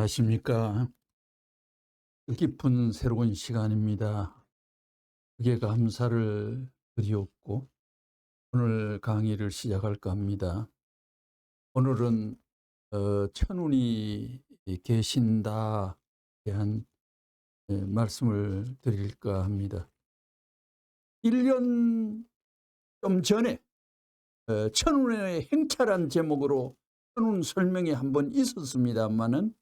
안녕하십니까. 뜻깊은 새로운 시간입니다. 크게 감사를 드리옵고 오늘 강의를 시작할까 합니다. 오늘은 천운이 계신다에 대한 말씀을 드릴까 합니다. 1년 좀 전에 천운의 행차란 제목으로 천운 설명이 한번 있었습니다만은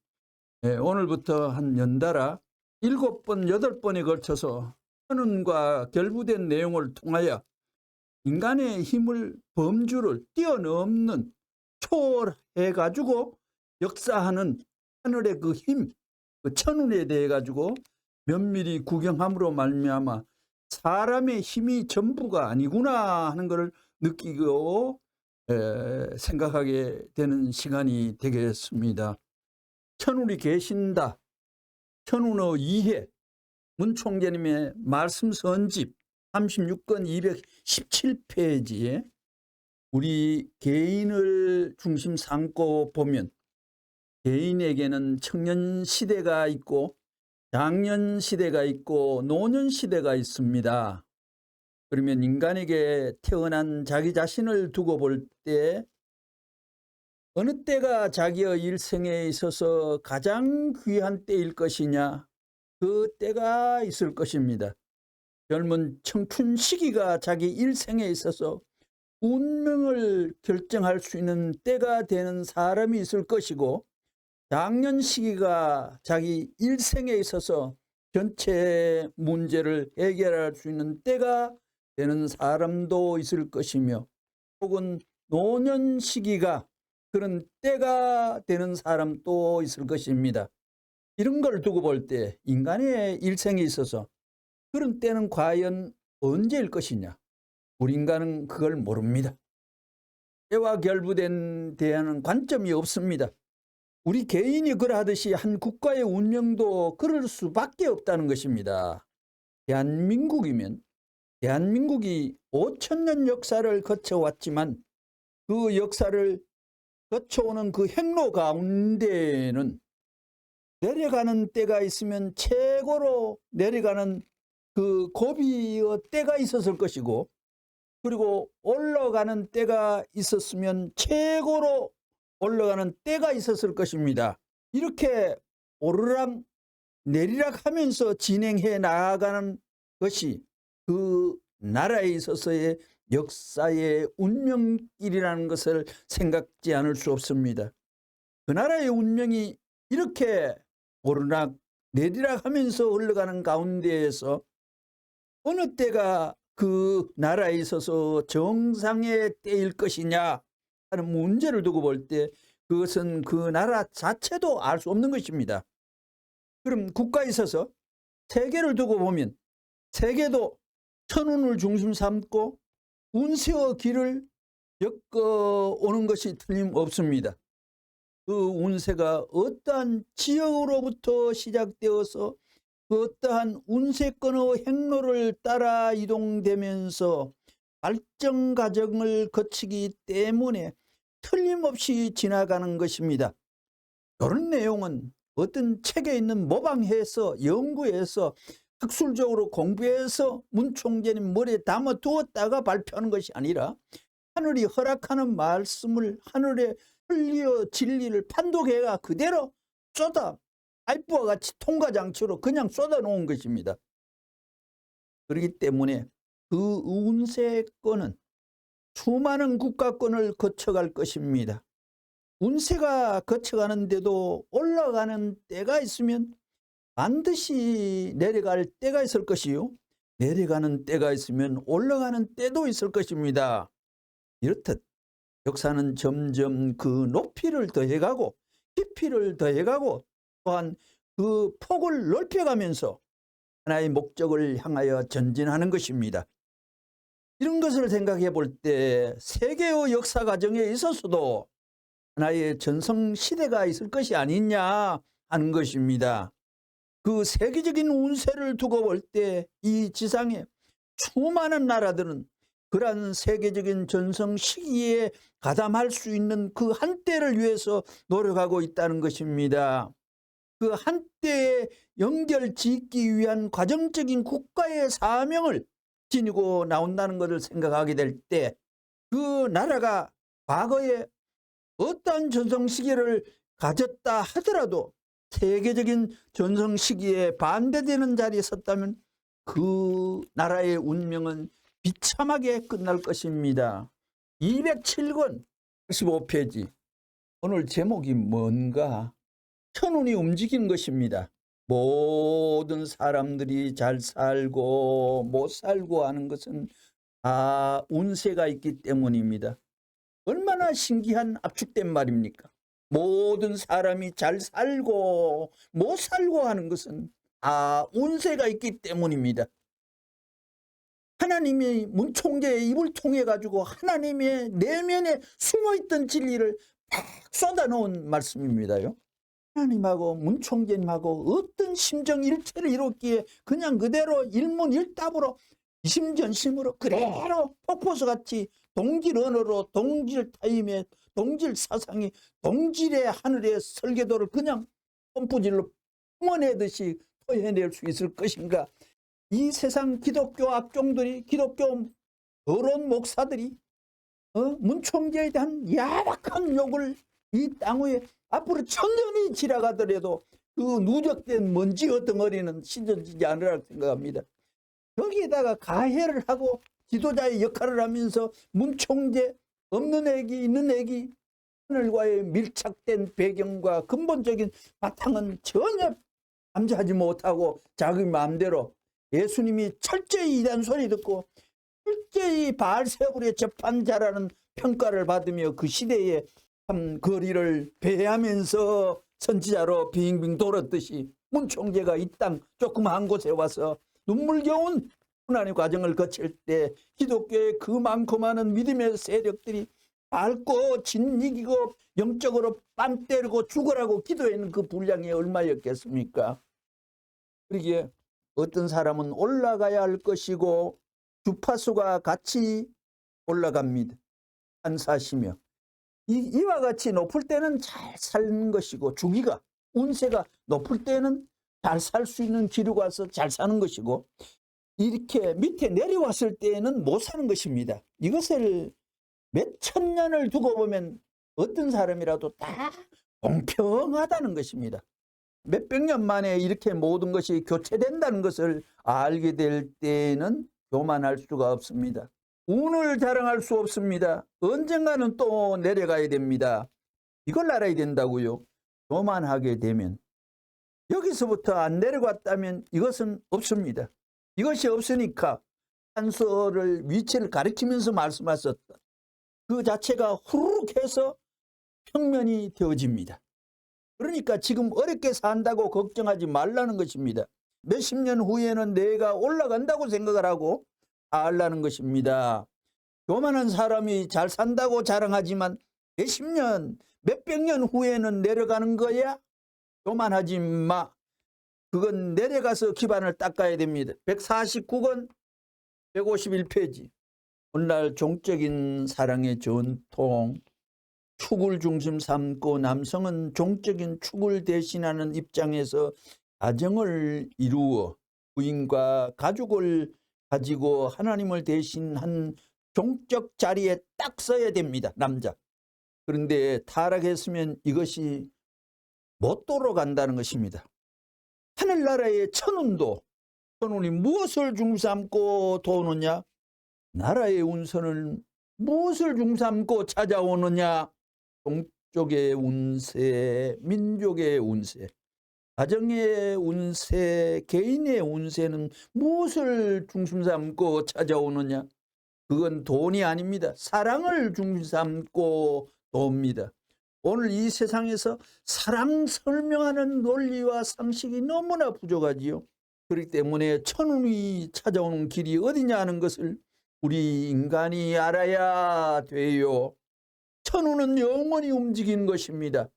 오늘부터 한 연달아 7번, 8번에 걸쳐서 천운과 결부된 내용을 통하여 인간의 힘을, 범주를 뛰어넘는, 초월해가지고 역사하는 하늘의 그 힘, 그 천운에 대해 가지고 면밀히 구경함으로 말미암아 사람의 힘이 전부가 아니구나 하는 것을 느끼고 생각하게 되는 시간이 되겠습니다. 천운이 계신다. 천운의 이해. 문총재님의 말씀 선집 36권 217페이지에 우리 개인을 중심 삼고 보면 개인에게는 청년 시대가 있고 장년 시대가 있고 노년 시대가 있습니다. 그러면 인간에게 태어난 자기 자신을 두고 볼 때 어느 때가 자기의 일생에 있어서 가장 귀한 때일 것이냐, 그 때가 있을 것입니다. 젊은 청춘 시기가 자기 일생에 있어서 운명을 결정할 수 있는 때가 되는 사람이 있을 것이고, 장년 시기가 자기 일생에 있어서 전체 문제를 해결할 수 있는 때가 되는 사람도 있을 것이며, 혹은 노년 시기가 그런 때가 되는 사람도 있을 것입니다. 이런 걸 두고 볼 때 인간의 일생에 있어서 그런 때는 과연 언제일 것이냐? 우리 인간은 그걸 모릅니다. 때와 결부된 대하는 관점이 없습니다. 우리 개인이 그러하듯이 한 국가의 운명도 그럴 수밖에 없다는 것입니다. 대한민국이면 대한민국이 5,000년 역사를 거쳐왔지만 그 역사를 거쳐오는 그 행로 가운데에는 내려가는 때가 있으면 최고로 내려가는 그 고비의 때가 있었을 것이고, 그리고 올라가는 때가 있었으면 최고로 올라가는 때가 있었을 것입니다. 이렇게 오르락 내리락 하면서 진행해 나아가는 것이 그 나라에 있어서의 역사의 운명길이라는 것을 생각지 않을 수 없습니다. 그 나라의 운명이 이렇게 오르락 내리락 하면서 흘러가는 가운데에서 어느 때가 그 나라에 있어서 정상의 때일 것이냐 하는 문제를 두고 볼 때 그것은 그 나라 자체도 알 수 없는 것입니다. 그럼 국가에 있어서 세계를 두고 보면 세계도 천운을 중심 삼고 운세의 길을 엮어오는 것이 틀림없습니다. 그 운세가 어떠한 지역으로부터 시작되어서 그 어떠한 운세권의 행로를 따라 이동되면서 발전 과정을 거치기 때문에 틀림없이 지나가는 것입니다. 이런 내용은 어떤 책에 있는 모방해서 연구해서 학술적으로 공부해서 문총재님 머리에 담아두었다가 발표하는 것이 아니라 하늘이 허락하는 말씀을 하늘에 흘려 진리를 판독해가 그대로 쏟아 파이프와 같이 통과장치로 그냥 쏟아놓은 것입니다. 그렇기 때문에 그 운세권은 수많은 국가권을 거쳐갈 것입니다. 운세가 거쳐가는데도 올라가는 때가 있으면 반드시 내려갈 때가 있을 것이요, 내려가는 때가 있으면 올라가는 때도 있을 것입니다. 이렇듯 역사는 점점 그 높이를 더해가고 깊이를 더해가고 또한 그 폭을 넓혀가면서 하나의 목적을 향하여 전진하는 것입니다. 이런 것을 생각해 볼 때 세계의 역사 과정에 있어서도 하나의 전성시대가 있을 것이 아니냐 하는 것입니다. 그 세계적인 운세를 두고 볼 때 이 지상에 수많은 나라들은 그러한 세계적인 전성 시기에 가담할 수 있는 그 한때를 위해서 노력하고 있다는 것입니다. 그 한때에 연결 짓기 위한 과정적인 국가의 사명을 지니고 나온다는 것을 생각하게 될 때 그 나라가 과거에 어떠한 전성시기를 가졌다 하더라도 세계적인 전성시기에 반대되는 자리에 섰다면 그 나라의 운명은 비참하게 끝날 것입니다. 207권 15페이지. 오늘 제목이 뭔가? 천운이 움직이는 것입니다. 모든 사람들이 잘 살고 못 살고 하는 것은 다 운세가 있기 때문입니다. 얼마나 신기한 압축된 말입니까? 모든 사람이 잘 살고 못 살고 하는 것은 다 운세가 있기 때문입니다. 하나님이 문총재의 입을 통해 가지고 하나님의 내면에 숨어있던 진리를 팍 쏟아놓은 말씀입니다요. 하나님하고 문총재님하고 어떤 심정일체를 이뤘기에 그냥 그대로 일문일답으로 이심전심으로 그대로 폭포수같이 동질 언어로 동질 타임에 동질 사상이 동질의 하늘의 설계도를 그냥 펌프질로 뿜어내듯이 토해낼 수 있을 것인가. 이 세상 기독교 악종들이 기독교 더러운 목사들이 문총재에 대한 야박한 욕을 이 땅 위에 앞으로 천년이 지나가더라도 그 누적된 먼지 덩어리는 씻어지지 않으라고 생각합니다. 여기에다가 가해를 하고 지도자의 역할을 하면서 문총재 없는 애기 있는 애기 하늘과의 밀착된 배경과 근본적인 바탕은 전혀 감지하지 못하고 자기 마음대로 예수님이 철저히 이단 소리 듣고 철저히 바알세불의 재판자라는 평가를 받으며 그 시대에 참 거리를 배회하면서 선지자로 빙빙 돌았듯이 문총재가 이 땅 조그마한 곳에 와서 눈물겨운 고난의 과정을 거칠 때 기독교의 그 많고 많은 믿음의 세력들이 밟고 진이기고 영적으로 뺨 때리고 죽으라고 기도하는 그 분량이 얼마였겠습니까? 그러기에 어떤 사람은 올라가야 할 것이고 주파수가 같이 올라갑니다. 한사시며 이와 같이 높을 때는 잘 사는 것이고 주기가 운세가 높을 때는 잘 살 수 있는 기류가 와서 잘 사는 것이고 이렇게 밑에 내려왔을 때는 못 사는 것입니다. 이것을 몇 천 년을 두고 보면 어떤 사람이라도 다 공평하다는 것입니다. 몇백 년 만에 이렇게 모든 것이 교체된다는 것을 알게 될 때는 교만할 수가 없습니다. 운을 자랑할 수 없습니다. 언젠가는 또 내려가야 됩니다. 이걸 알아야 된다고요. 교만하게 되면 여기서부터 안 내려갔다면 이것은 없습니다. 이것이 없으니까 한서를 위치를 가리키면서 말씀하셨다. 그 자체가 후루룩 해서 평면이 되어집니다. 그러니까 지금 어렵게 산다고 걱정하지 말라는 것입니다. 몇십 년 후에는 내가 올라간다고 생각을 하고 알라는 것입니다. 교만한 사람이 잘 산다고 자랑하지만 몇십 년, 몇백 년 후에는 내려가는 거야? 교만하지 마. 그건 내려가서 기반을 닦아야 됩니다. 149권 151페이지. 오늘날 종적인 사랑의 전통, 축을 중심 삼고 남성은 종적인 축을 대신하는 입장에서 가정을 이루어 부인과 가족을 가지고 하나님을 대신한 종적 자리에 딱 서야 됩니다. 남자. 그런데 타락했으면 이것이 못 돌아간다는 것입니다. 하늘나라의 천운도 천운이 무엇을 중삼고 도느냐? 나라의 운선을 무엇을 중삼고 찾아오느냐? 종족의 운세, 민족의 운세, 가정의 운세, 개인의 운세는 무엇을 중심 삼고 찾아오느냐? 그건 돈이 아닙니다. 사랑을 중심 삼고 도옵니다. 오늘 이 세상에서 사랑 설명하는 논리와 상식이 너무나 부족하지요. 그렇기 때문에 천운이 찾아오는 길이 어디냐 하는 것을 우리 인간이 알아야 돼요. 천운은 영원히 움직이는 것입니다.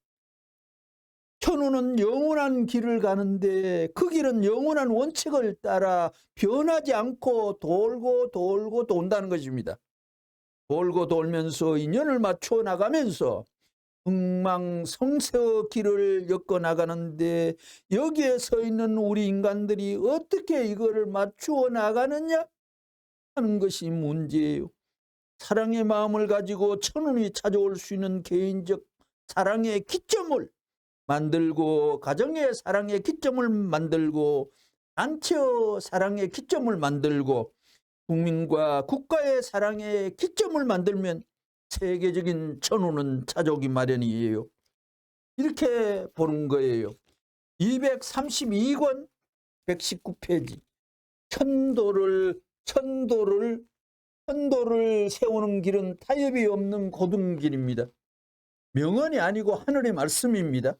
천운은 영원한 길을 가는데 그 길은 영원한 원칙을 따라 변하지 않고 돌고 돌고 돈다는 것입니다. 돌고 돌면서 인연을 맞춰 나가면서 흥망성쇠의 길을 엮어나가는데 여기에 서 있는 우리 인간들이 어떻게 이거를 맞추어 나가느냐 하는 것이 문제예요. 사랑의 마음을 가지고 천운이 찾아올 수 있는 개인적 사랑의 기점을 만들고, 가정의 사랑의 기점을 만들고, 단체의 사랑의 기점을 만들고, 국민과 국가의 사랑의 기점을 만들면 세계적인 천운은 찾아오기 마련이에요. 이렇게 보는 거예요. 232권 119페이지. 천도를 세우는 길은 타협이 없는 고등길입니다. 명언이 아니고 하늘의 말씀입니다.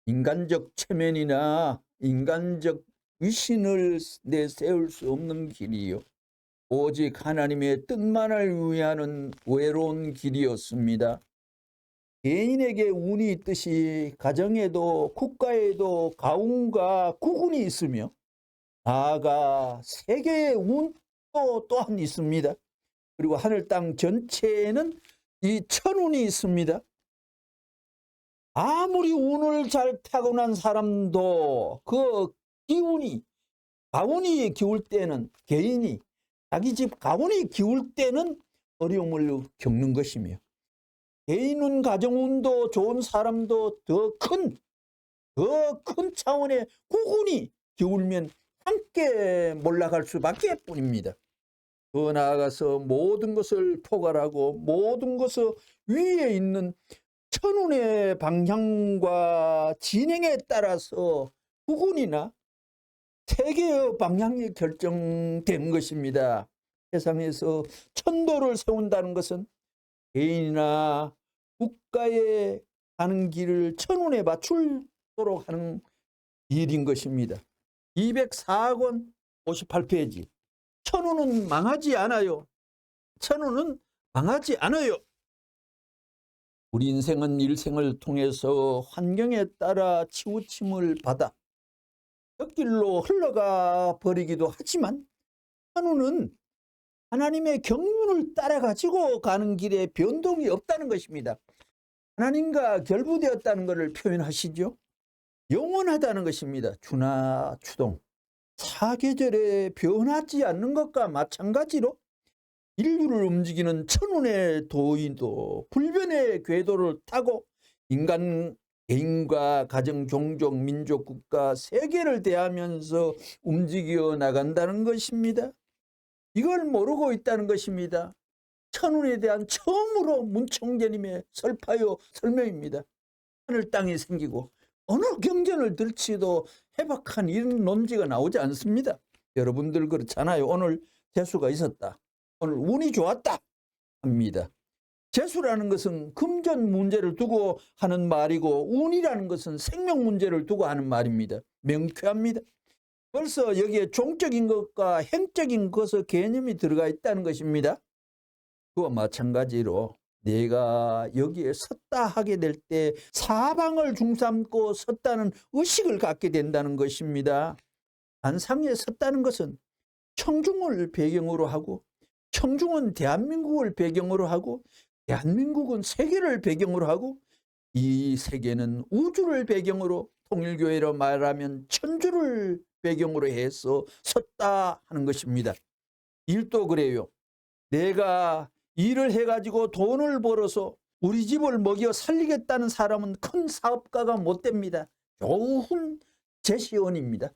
인간적 체면이나 인간적 위신을 내세울 수 없는 길이요, 오직 하나님의 뜻만을 위하는 외로운 길이었습니다. 개인에게 운이 있듯이 가정에도 국가에도 가운과 국운이 있으며, 나아가 세계의 운도 또한 있습니다. 그리고 하늘 땅 전체에는 이 천운이 있습니다. 아무리 운을 잘 타고난 사람도 그 기운이, 가운이 기울 때는, 개인이 자기 집 가운이 기울 때는 어려움을 겪는 것이며, 개인운 가정운도 좋은 사람도 더 큰 차원의 국운이 기울면 함께 몰락할 수밖에 뿐입니다. 더 나아가서 모든 것을 포괄하고 모든 것을 위에 있는 천운의 방향과 진행에 따라서 국운이나 세계의 방향이 결정된 것입니다. 세상에서 천도를 세운다는 것은 개인이나 국가에 가는 길을 천운에 맞추도록 하는 일인 것입니다. 204권 58페이지. 천운은 망하지 않아요. 천운은 망하지 않아요. 우리 인생은 일생을 통해서 환경에 따라 치우침을 받아 옆길로 흘러가 버리기도 하지만, 천운은 하나님의 경륜을 따라 가지고 가는 길에 변동이 없다는 것입니다. 하나님과 결부되었다는 것을 표현하시죠. 영원하다는 것입니다. 주나 추동, 사계절에 변하지 않는 것과 마찬가지로 인류를 움직이는 천운의 도인도 불변의 궤도를 타고 인간, 개인과 가정, 종족, 민족, 국가, 세계를 대하면서 움직여 나간다는 것입니다. 이걸 모르고 있다는 것입니다. 천운에 대한 처음으로 문총재님의 설파요 설명입니다. 하늘 땅이 생기고 어느 경전을 들치도 해박한 이런 논지가 나오지 않습니다. 여러분들 그렇잖아요. 오늘 재수가 있었다, 오늘 운이 좋았다 합니다. 재수라는 것은 금전 문제를 두고 하는 말이고, 운이라는 것은 생명 문제를 두고 하는 말입니다. 명쾌합니다. 벌써 여기에 종적인 것과 행적인 것의 개념이 들어가 있다는 것입니다. 그와 마찬가지로 내가 여기에 섰다 하게 될 때 사방을 중삼고 섰다는 의식을 갖게 된다는 것입니다. 안상에 섰다는 것은 청중을 배경으로 하고, 청중은 대한민국을 배경으로 하고, 대한민국은 세계를 배경으로 하고, 이 세계는 우주를 배경으로, 통일교회로 말하면 천주를 배경으로 해서 섰다 하는 것입니다. 일도 그래요. 내가 일을 해가지고 돈을 벌어서 우리 집을 먹여 살리겠다는 사람은 큰 사업가가 못 됩니다. 좋은 제시원입니다.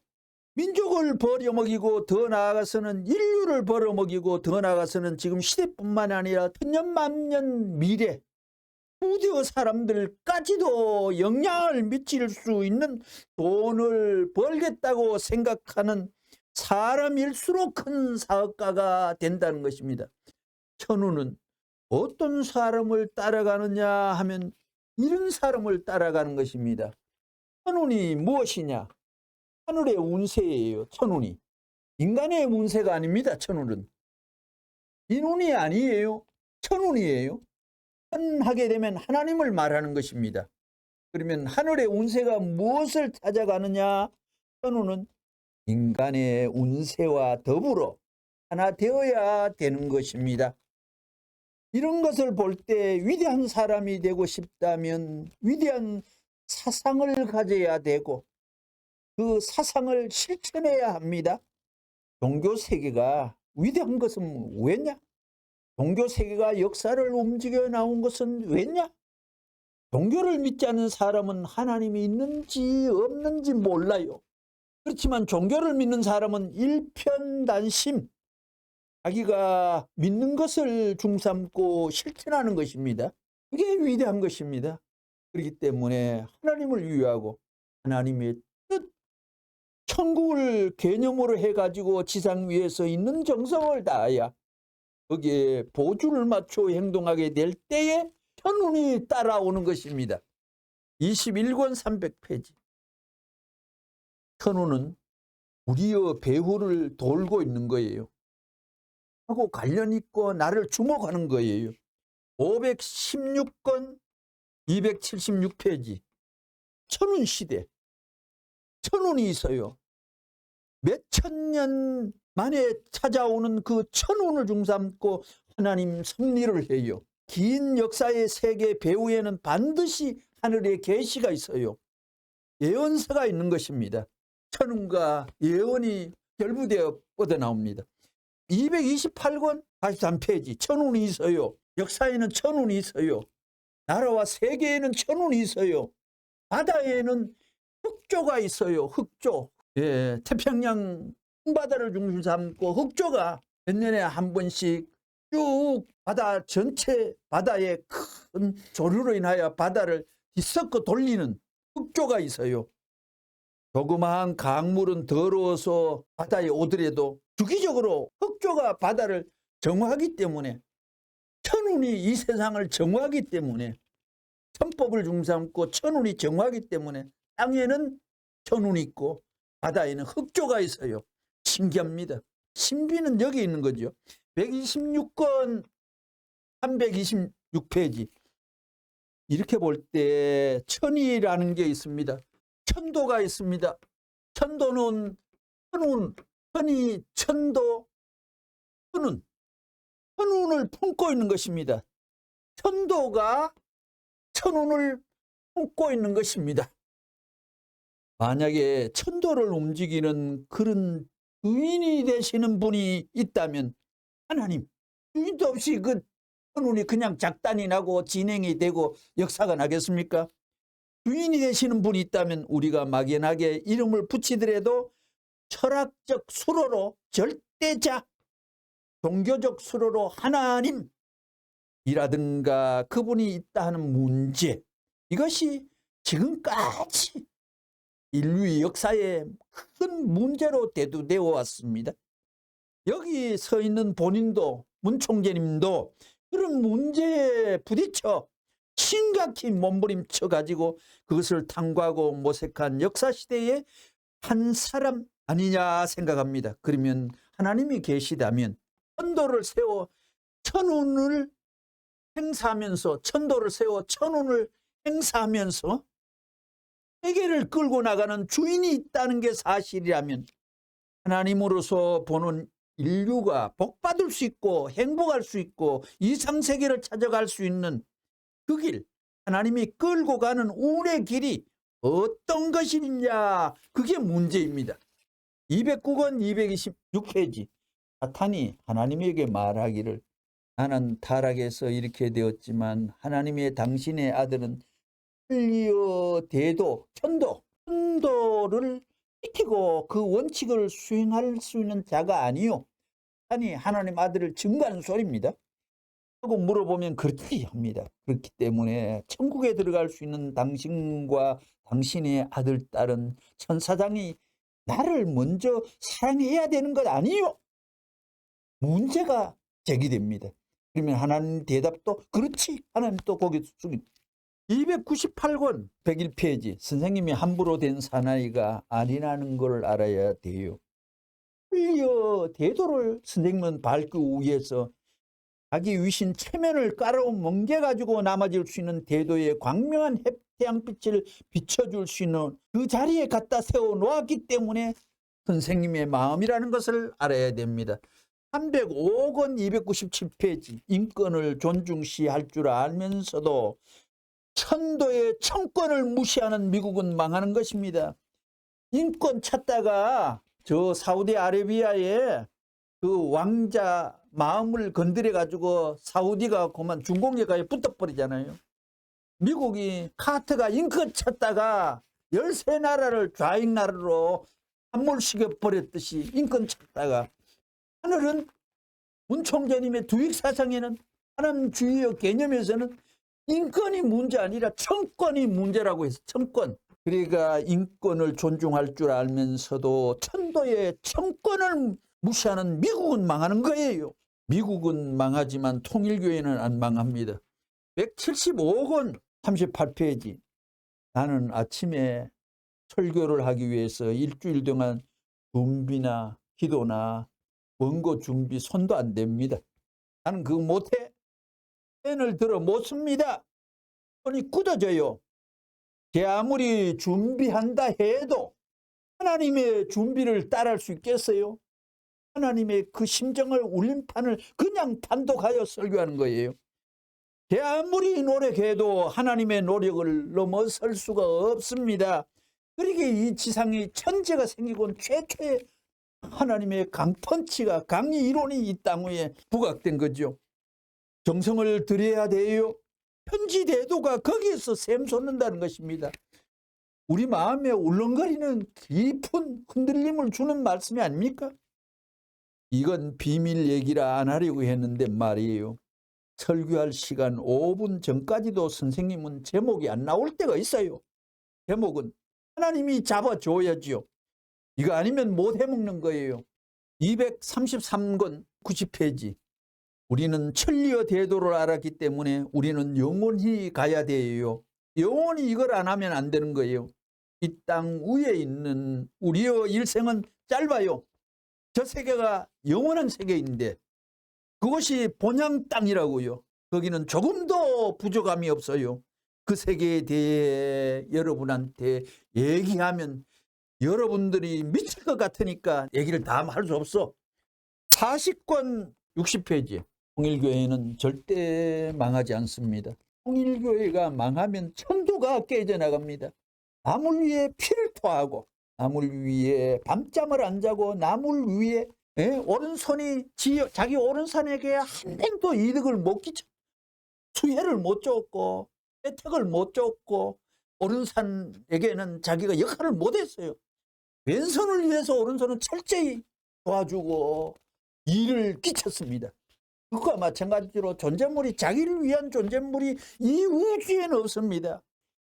민족을 벌여먹이고 더 나아가서는 인류를 벌여먹이고 더 나아가서는 지금 시대뿐만 아니라 천년만년 미래 후대의 사람들까지도 영향을 미칠 수 있는 돈을 벌겠다고 생각하는 사람일수록 큰 사업가가 된다는 것입니다. 천운은 어떤 사람을 따라가느냐 하면 이런 사람을 따라가는 것입니다. 천운이 무엇이냐? 하늘의 운세예요. 천운이 인간의 운세가 아닙니다. 천운은 인운이 아니에요. 천운이에요. 천하게 되면 하나님을 말하는 것입니다. 그러면 하늘의 운세가 무엇을 찾아가느냐? 천운은 인간의 운세와 더불어 하나 되어야 되는 것입니다. 이런 것을 볼 때 위대한 사람이 되고 싶다면 위대한 사상을 가져야 되고 그 사상을 실천해야 합니다. 종교 세계가 위대한 것은 왜냐? 종교 세계가 역사를 움직여 나온 것은 왜냐? 종교를 믿지 않는 사람은 하나님이 있는지 없는지 몰라요. 그렇지만 종교를 믿는 사람은 일편단심, 자기가 믿는 것을 중삼고 실천하는 것입니다. 그게 위대한 것입니다. 그렇기 때문에 하나님을 위하고 하나님의 뜻, 천국을 개념으로 해가지고 지상 위에서 있는 정성을 다하여 거기에 보조를 맞춰 행동하게 될 때에 천운이 따라오는 것입니다. 21권 300페이지. 천운은 우리의 배후를 돌고 있는 거예요. 하고 관련 있고 나를 주목하는 거예요. 516권 276페이지. 천운 시대. 천운이 있어요. 몇천 년 만에 찾아오는 그 천운을 중삼고 하나님 섭리를 해요. 긴 역사의 세계 배후에는 반드시 하늘의 계시가 있어요. 예언서가 있는 것입니다. 천운과 예언이 결부되어 뻗어나옵니다. 228권 43페이지. 천운이 있어요. 역사에는 천운이 있어요. 나라와 세계에는 천운이 있어요. 바다에는 흑조가 있어요. 흑조. 예, 태평양 바다를 중심 삼고 흑조가 몇 년에 한 번씩 쭉 바다 전체 바다에 큰 조류로 인하여 바다를 뒤섞어 돌리는 흑조가 있어요. 조그마한 강물은 더러워서 바다에 오더라도 주기적으로 흑조가 바다를 정화하기 때문에 천운이 이 세상을 정화하기 때문에 천법을 중삼고 천운이 정화하기 때문에 땅에는 천운이 있고 바다에는 흑조가 있어요. 신기합니다. 신비는 여기 있는 거죠. 126권 326페이지. 이렇게 볼 때 천이라는 게 있습니다. 천도가 있습니다. 천도는 천운, 천이, 천도, 천운. 천운을 품고 있는 것입니다. 천도가 천운을 품고 있는 것입니다. 만약에 천도를 움직이는 그런 주인이 되시는 분이 있다면 하나님, 주인도 없이 그 천운이 그냥 작단이 나고 진행이 되고 역사가 나겠습니까? 주인이 되시는 분이 있다면 우리가 막연하게 이름을 붙이더라도 철학적 수로로 절대자, 종교적 수로로 하나님이라든가 그분이 있다 하는 문제, 이것이 지금까지 인류의 역사에 큰 문제로 대두되어 왔습니다. 여기 서 있는 본인도, 문 총재님도 그런 문제에 부딪혀 심각히 몸부림쳐 가지고 그것을 탐구하고 모색한 역사시대의 한 사람 아니냐 생각합니다. 그러면 하나님이 계시다면 천도를 세워 천운을 행사하면서, 천도를 세워 천운을 행사하면서 세계를 끌고 나가는 주인이 있다는 게 사실이라면 하나님으로서 보는 인류가 복받을 수 있고 행복할 수 있고 이상세계를 찾아갈 수 있는 그 길, 하나님이 끌고 가는 운의 길이 어떤 것이냐, 그게 문제입니다. 209권 226페이지. 사탄이 하나님에게 말하기를 나는 타락해서 이렇게 되었지만 하나님의 당신의 아들은 천리의 대도, 천도를 지키고 그 원칙을 수행할 수 있는 자가 아니요, 아니 하나님 아들을 증거하는 소리입니다. 하고 물어보면 그렇지 합니다. 그렇기 때문에 천국에 들어갈 수 있는 당신과 당신의 아들, 딸은 천사장이 나를 먼저 사랑해야 되는 것 아니요? 문제가 제기됩니다. 그러면 하나님 대답도 그렇지, 하나님 또 고개 숙입니다. 298권 101페이지. 선생님이 함부로 된 사나이가 아니라는 걸 알아야 돼요. 대도를 선생님은 밟기 위해서 자기 위신 체면을 깔아 멍개가지고 남아질 수 있는 대도의 광명한 태양빛을 비춰줄 수 있는 그 자리에 갖다 세워놓았기 때문에 선생님의 마음이라는 것을 알아야 됩니다. 305권 297페이지 인권을 존중시할 줄 알면서도 천도의 청권을 무시하는 미국은 망하는 것입니다. 인권 찾다가 저 사우디아라비아의 그 왕자 마음을 건드려 가지고 사우디가 그만 중공예가에 붙어버리잖아요. 미국이 카트가 인권 찾다가 13나라를 좌익나라로 함몰시켜 버렸듯이 인권 찾다가 하늘은 문 총재님의 두익 사상에는 하나님주의의 개념에서는 인권이 문제 아니라 청권이 문제라고 해서 청권. 그러니까 인권을 존중할 줄 알면서도 천도의 청권을 무시하는 미국은 망하는 거예요. 미국은 망하지만 통일교회는 안 망합니다. 175권 38페이지. 나는 아침에 설교를 하기 위해서 일주일 동안 준비나 기도나 원고 준비 손도 안 댑니다. 나는 그거 못해. 펜을 들어 못 씁니다. 손이 굳어져요. 제 아무리 준비한다 해도 하나님의 준비를 따라할 수 있겠어요? 하나님의 그 심정을 울림판을 그냥 단독하여 설교하는 거예요. 제 아무리 노력해도 하나님의 노력을 넘어설 수가 없습니다. 그러기에 이 지상에 천재가 생기고 최초의 하나님의 강펀치가 강이론이 이 땅 위에 부각된 거죠. 정성을 들여야 돼요. 편지 대도가 거기에서 샘솟는다는 것입니다. 우리 마음에 울렁거리는 깊은 흔들림을 주는 말씀이 아닙니까? 이건 비밀 얘기라 안 하려고 했는데 말이에요. 설교할 시간 5분 전까지도 선생님은 제목이 안 나올 때가 있어요. 제목은 하나님이 잡아줘야지요. 이거 아니면 못 해먹는 거예요. 233권 90페이지. 우리는 천리의 대도를 알았기 때문에 우리는 영원히 가야 돼요. 영원히 이걸 안 하면 안 되는 거예요. 이 땅 위에 있는 우리의 일생은 짧아요. 저 세계가 영원한 세계인데 그것이 본향 땅이라고요. 거기는 조금도 부족함이 없어요. 그 세계에 대해 여러분한테 얘기하면 여러분들이 미칠 것 같으니까 얘기를 다 할 수 없어. 40권 60페이지. 통일교회는 절대 망하지 않습니다. 통일교회가 망하면 천도가 깨져나갑니다. 나물 위에 피를 토하고 나물 위에 밤잠을 안 자고 나물 위에 오른손이 자기 오른손에게 한 푼도 이득을 못 끼쳐 수혜를 못 줬고 혜택을 못 줬고 오른손에게는 자기가 역할을 못했어요. 왼손을 위해서 오른손은 철저히 도와주고 일을 끼쳤습니다. 그것과 마찬가지로 존재물이 자기를 위한 존재물이 이 우주에는 없습니다.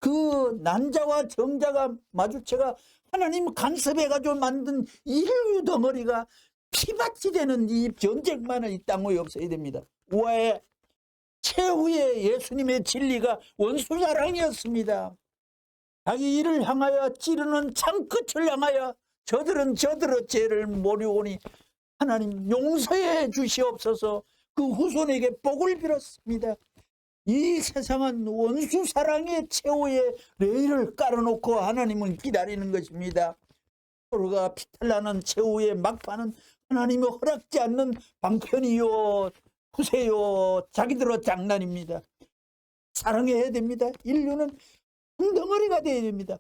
그 난자와 정자가 마주체가 하나님 간섭해가지고 만든 인류 덩어리가 피밭이 되는 이 전쟁만은 이 땅 위에 없어야 됩니다. 왜? 최후의 예수님의 진리가 원수사랑이었습니다. 자기 일을 향하여 찌르는 창끝을 향하여 저들은 저들의 죄를 모르오니 하나님 용서해 주시옵소서. 그 후손에게 복을 빌었습니다. 이 세상은 원수사랑의 최후의 레일을 깔아놓고 하나님은 기다리는 것입니다. 서로가 피탈나는 최후의 막판은 하나님이 허락지 않는 방편이요 후세요 자기들의 장난입니다. 사랑해야 됩니다. 인류는 한 덩어리가 되어야 됩니다.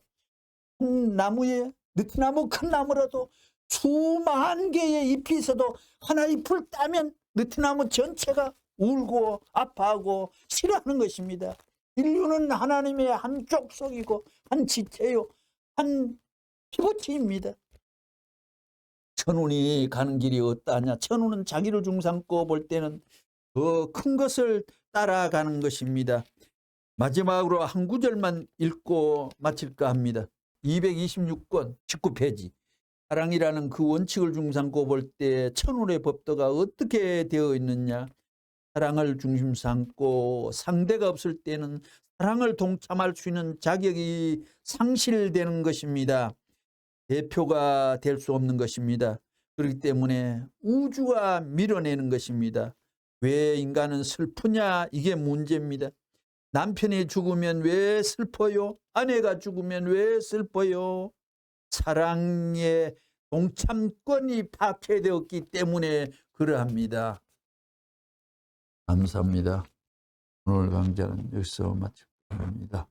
한 나무에 느티나무 큰 나무라도 수만 개의 잎이 있어도 하나 잎을 따면 느티나무 전체가 울고 아파하고 싫어하는 것입니다. 인류는 하나님의 한 족속이고 한 지체요 한 피부치입니다. 천운이 가는 길이 어떠하냐. 천운은 자기를 중삼고 볼 때는 더 큰 것을 따라가는 것입니다. 마지막으로 한 구절만 읽고 마칠까 합니다. 226권 19페이지. 사랑이라는 그 원칙을 중삼고 볼 때 천운의 법도가 어떻게 되어 있느냐. 사랑을 중심 삼고 상대가 없을 때는 사랑을 동참할 수 있는 자격이 상실되는 것입니다. 대표가 될 수 없는 것입니다. 그렇기 때문에 우주가 밀어내는 것입니다. 왜 인간은 슬프냐? 이게 문제입니다. 남편이 죽으면 왜 슬퍼요? 아내가 죽으면 왜 슬퍼요? 사랑의 동참권이 파괴되었기 때문에 그러합니다. 감사합니다. 오늘 강좌는 여기서 마치도록 합니다.